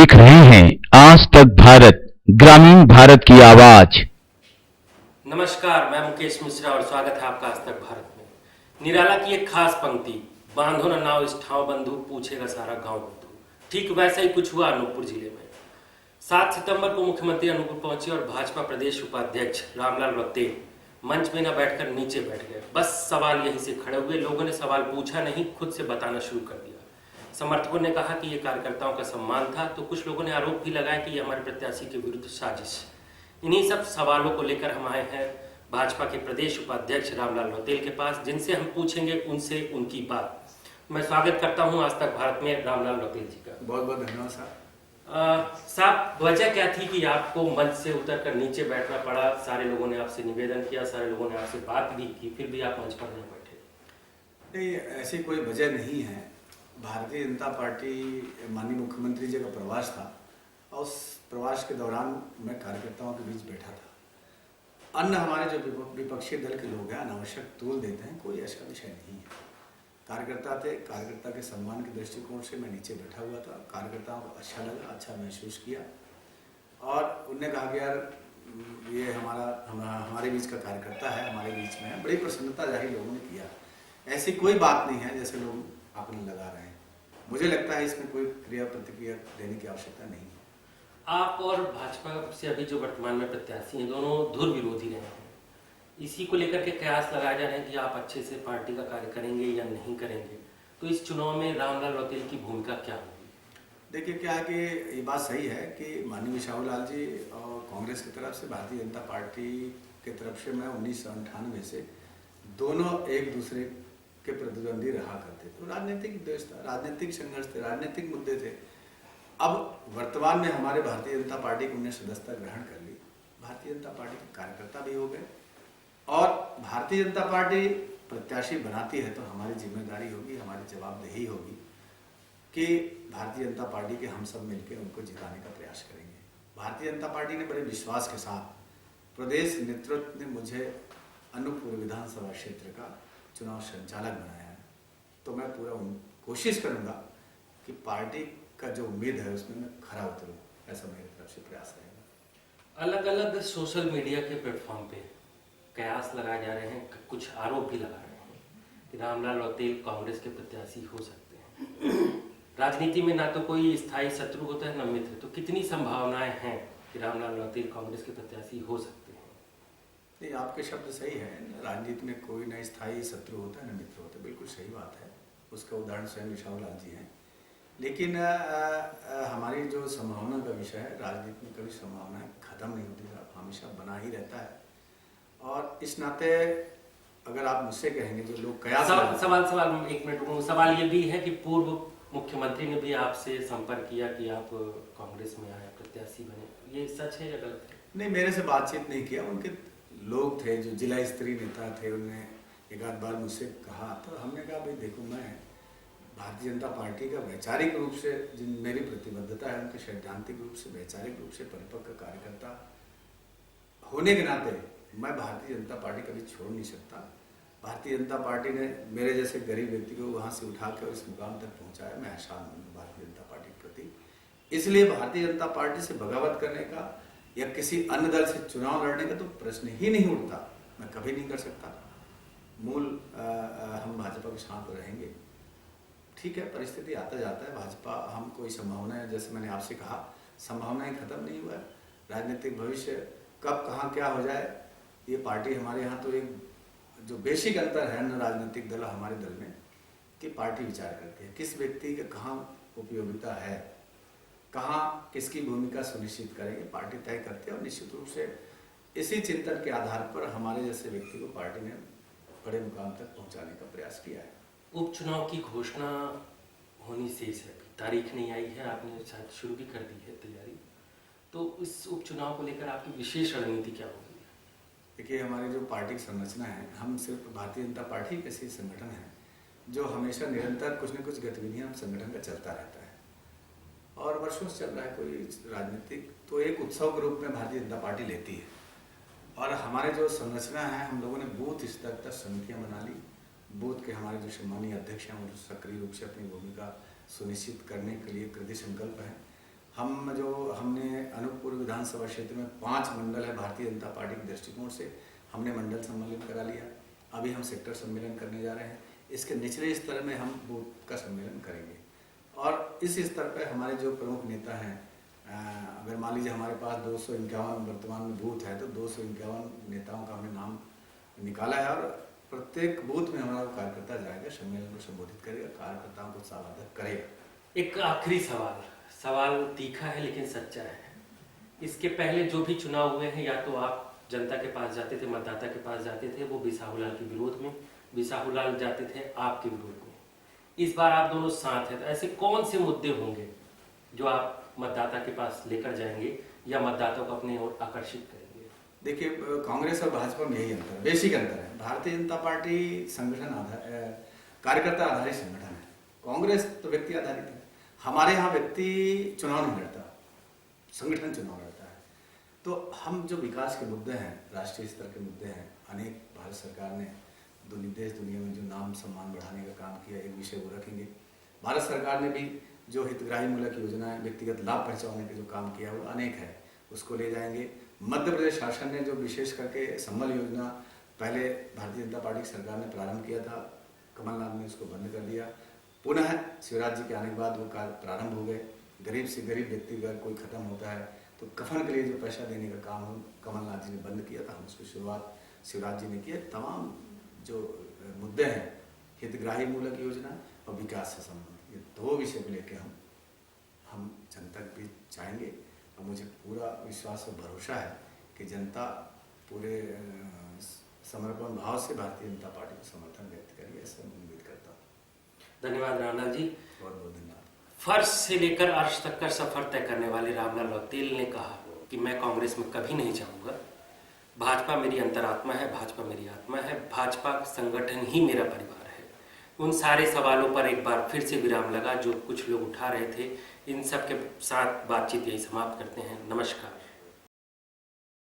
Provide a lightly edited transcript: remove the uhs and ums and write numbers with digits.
देख रहे हैं आज तक भारत, ग्रामीण भारत की आवाज। नमस्कार, मैं मुकेश मिश्रा और स्वागत है आपका आज तक भारत में। निराला की एक खास पंक्ति, बांधो न नाव इस ठाव बंधु, पूछेगा सारा गांव बंधु। ठीक वैसा ही कुछ हुआ अनूपपुर जिले में। 7 सितंबर को मुख्यमंत्री अनूपपुर पहुंचे और भाजपा प्रदेश उपाध्यक्ष रामलाल रतेल मंच में न बैठकर नीचे बैठ गए। बस सवाल यहीं से खड़े हुए। लोगों ने सवाल पूछा नहीं, खुद से बताना शुरू कर दिया। समर्थकों ने कहा कि ये कार्यकर्ताओं का सम्मान था, तो कुछ लोगों ने आरोप भी लगाया कि ये हमारे प्रत्याशी के विरुद्ध साजिश। इन्हीं सब सवालों को लेकर हम आए हैं भाजपा के प्रदेश उपाध्यक्ष रामलाल रतेल के पास, जिनसे हम पूछेंगे उनसे उनकी बात। मैं स्वागत करता हूं आज तक भारत में रामलाल रतेल जी का। बहुत बहुत धन्यवाद साहब। साहब, वजह क्या थी कि आपको मंच से उतरकर नीचे बैठना पड़ा? सारे लोगों ने आपसे निवेदन किया, सारे लोगों ने आपसे बात भी की, फिर भी आप मंच पर नहीं बैठे? नहीं, ऐसी कोई वजह नहीं है। भारतीय जनता पार्टी माननीय मुख्यमंत्री जी का प्रवास था और उस प्रवास के दौरान मैं कार्यकर्ताओं के बीच बैठा था। अन्य हमारे जो विपक्षी दल के लोग हैं अनावश्यक तूल देते हैं, कोई ऐसा विषय नहीं है। कार्यकर्ता थे, कार्यकर्ता के सम्मान के दृष्टिकोण से मैं नीचे बैठा हुआ था। कार्यकर्ताओं को अच्छा लगा, अच्छा महसूस किया और उनने कहा कि यार ये हमारे बीच का कार्यकर्ता है, हमारे बीच में है। बड़ी प्रसन्नता जाहिर लोगों ने किया। ऐसी कोई बात नहीं है जैसे लोग आकलन लगा रहे हैं। मुझे लगता है इसमें कोई क्रिया प्रतिक्रिया देने की आवश्यकता नहीं है। आप और भाजपा से अभी जो वर्तमान में प्रत्याशी हैं, दोनों धुर विरोधी रहे हैं। इसी को लेकर के कयास लगाए जा रहे हैं कि आप अच्छे से पार्टी का कार्य करेंगे या नहीं करेंगे। तो इस चुनाव में रामलाल रतेल की भूमिका क्या होगी? देखिए, क्या है कि ये बात सही है कि माननीय शाहू लाल जी और कांग्रेस की तरफ से, भारतीय जनता पार्टी की तरफ से मैं 1998 से दोनों एक दूसरे के प्रतिद्वंदी रहा करते थे। राजनीतिक द्वेष था, राजनीतिक संघर्ष थे, राजनीतिक मुद्दे थे। अब वर्तमान में हमारे भारतीय जनता पार्टी की उन्हें सदस्यता ग्रहण कर ली, भारतीय जनता पार्टी के कार्यकर्ता भी हो गए और भारतीय जनता पार्टी प्रत्याशी बनाती है तो हमारी जिम्मेदारी होगी, हमारी जवाबदेही होगी कि भारतीय जनता पार्टी के हम सब मिलकर उनको जिताने का प्रयास करेंगे। भारतीय जनता पार्टी ने बड़े विश्वास के साथ प्रदेश नेतृत्व ने मुझे अनूपपुर विधानसभा क्षेत्र का चुनाव संचालक बनाया है, तो मैं पूरा कोशिश करूंगा कि पार्टी का जो उम्मीद है उसमें मैं खरा उतरूं। ऐसा मेरी तरफ से प्रयास रहेगा। अलग अलग सोशल मीडिया के प्लेटफॉर्म पे कयास लगाए जा रहे हैं, कुछ आरोप भी लगा रहे हैं कि रामलाल रतेल कांग्रेस के प्रत्याशी हो सकते हैं। राजनीति में ना तो कोई स्थायी शत्रु होता है, न मित्र। तो कितनी संभावनाएं हैं कि रामलाल रतेल कांग्रेस के प्रत्याशी हो सकते हैं? नहीं, आपके शब्द सही है। राजनीति में कोई न स्थायी शत्रु होता है न मित्र होता है, बिल्कुल सही बात है। उसका उदाहरण स्वयं शाहू लाल जी हैं। लेकिन हमारी जो संभावना का विषय है, राजनीति में कभी संभावनाएं खत्म नहीं होती, हमेशा बना ही रहता है। और इस नाते अगर आप मुझसे कहेंगे जो लोग कयास सवाल एक मिनट, सवाल ये भी है कि पूर्व मुख्यमंत्री ने भी आपसे संपर्क किया कि आप कांग्रेस में आए, प्रत्याशी बने। ये सच है या गलत है? नहीं, मेरे से बातचीत नहीं किया। उनके लोग थे जो जिला स्तरीय नेता थे, उन्होंने एक आध बार मुझसे कहा तो हमने कहा भाई देखो, मैं भारतीय जनता पार्टी का वैचारिक रूप से जिन मेरी प्रतिबद्धता है, उनके सैद्धांतिक रूप से, वैचारिक रूप से परिपक्व कार्यकर्ता होने के नाते मैं भारतीय जनता पार्टी कभी छोड़ नहीं सकता। भारतीय जनता पार्टी ने मेरे जैसे गरीब व्यक्ति को वहाँ से उठा कर इस मुकाम तक पहुँचाया। मैं एहसान हूँ भारतीय जनता पार्टी के प्रति। इसलिए भारतीय जनता पार्टी से बगावत करने का या किसी अन्य दल से चुनाव लड़ने का तो प्रश्न ही नहीं उठता। मैं कभी नहीं कर सकता। मूल हम भाजपा के साथ रहेंगे। ठीक है, परिस्थिति आता जाता है। भाजपा हम कोई संभावनाएं, जैसे मैंने आपसे कहा, संभावनाएं खत्म नहीं हुआ है। राजनीतिक भविष्य कब कहाँ क्या हो जाए, ये पार्टी हमारे यहाँ तो एक जो बेसिक अंतर है न राजनीतिक दल हमारे दल में कि पार्टी विचार करती है किस व्यक्ति का कहाँ उपयोगिता है, कहाँ किसकी भूमिका सुनिश्चित करेंगे, पार्टी तय करती है। और निश्चित रूप से इसी चिंतन के आधार पर हमारे जैसे व्यक्ति को पार्टी ने बड़े मुकाम तक पहुंचाने का प्रयास किया है। उपचुनाव की घोषणा होनी शेष है, तारीख नहीं आई है, आपने शायद शुरू भी कर दी है तैयारी। तो इस उपचुनाव को लेकर आपकी विशेष रणनीति क्या होगी? देखिए, हमारी जो पार्टी की संरचना है, हम सिर्फ भारतीय जनता पार्टी के ऐसी संगठन है जो हमेशा निरंतर कुछ न कुछ गतिविधियां संगठन का चलता रहता है और वर्षों से चल रहा है। कोई राजनीतिक तो एक उत्सव के रूप में भारतीय जनता पार्टी लेती है और हमारे जो संरचना है, हम लोगों ने बूथ स्तर तक समितियां बना ली। बूथ के हमारे जो सम्मानीय अध्यक्ष हैं वो सक्रिय रूप से अपनी भूमिका सुनिश्चित करने के लिए कृत संकल्प है। हमने अनूपपुर विधानसभा क्षेत्र में 5 मंडल है भारतीय जनता पार्टी के दृष्टिकोण से, हमने मंडल सम्मेलन करा लिया। अभी हम सेक्टर सम्मेलन करने जा रहे हैं। इसके निचले स्तर में हम बूथ का सम्मेलन करेंगे और इस स्तर पर हमारे जो प्रमुख नेता हैं, अगर मान लीजिए हमारे पास 251 वर्तमान में बूथ है तो 251 नेताओं का हमने नाम निकाला है और प्रत्येक बूथ में हमारा कार्यकर्ता जाएगा, सम्मेलन को संबोधित करेगा, कार्यकर्ताओं को संबोधित करेगा। एक आखिरी सवाल तीखा है लेकिन सच्चा है। इसके पहले जो भी चुनाव हुए हैं, या तो आप जनता के पास जाते थे, मतदाता के पास जाते थे, वो बिसाहुलाल के विरोध में, बिसाहुलाल जाते थे आपके विरोध में। इस बार आप दोनों साथ हैं, तो ऐसे कौन से मुद्दे होंगे जो आप मतदाता के पास लेकर जाएंगे या मतदाताओं को अपने ओर आकर्षित करेंगे? देखिए, कांग्रेस और भाजपा में यही अंतर है, बेसिक अंतर है। भारतीय जनता पार्टी कार्यकर्ता आधारित संगठन है, कांग्रेस तो व्यक्ति आधारित है। हमारे यहाँ व्यक्ति चुनाव नहीं लड़ता, संगठन चुनाव लड़ता है। तो हम जो विकास के मुद्दे हैं, राष्ट्रीय स्तर के मुद्दे हैं, अनेक भारत सरकार ने देश दुनिया में जो नाम सम्मान बढ़ाने का काम किया, एक विषय वो रखेंगे। भारत सरकार ने भी जो हितग्राही मूलक योजनाएं, व्यक्तिगत लाभ पहुँचाने के जो काम किया वो अनेक है, उसको ले जाएंगे। मध्य प्रदेश शासन ने जो विशेष करके संबल योजना पहले भारतीय जनता पार्टी की सरकार ने प्रारंभ किया था, कमलनाथ ने उसको बंद कर दिया। पुनः शिवराज जी के आने के बाद वो कार्य प्रारंभ हो गए। गरीब से गरीब व्यक्ति अगर कोई खत्म होता है तो कफन के लिए जो पैसा देने का काम कमलनाथ जी ने बंद किया था, हम उसकी शुरुआत शिवराज जी ने किया। तमाम जो मुद्दे हैं, हितग्राही मूलक योजना और विकास से संबंधित, ये 2 विषय को लेकर हम जनता के बीच जाएंगे और मुझे पूरा विश्वास और भरोसा है कि जनता पूरे समर्पण भाव से भारतीय जनता पार्टी को समर्थन व्यक्त करेगी, ऐसा मैं उम्मीद करता हूँ। धन्यवाद रामलाल जी। बहुत बहुत धन्यवाद। फर्श से लेकर अर्श तक का सफर तय करने वाले रामलाल रौतेल ने कहा कि मैं कांग्रेस में कभी नहीं जाऊंगा, भाजपा मेरी अंतरात्मा है, भाजपा मेरी आत्मा है, भाजपा संगठन ही मेरा परिवार है। उन सारे सवालों पर एक बार फिर से विराम लगा जो कुछ लोग उठा रहे थे। इन सब के साथ बातचीत यही समाप्त करते हैं। नमस्कार।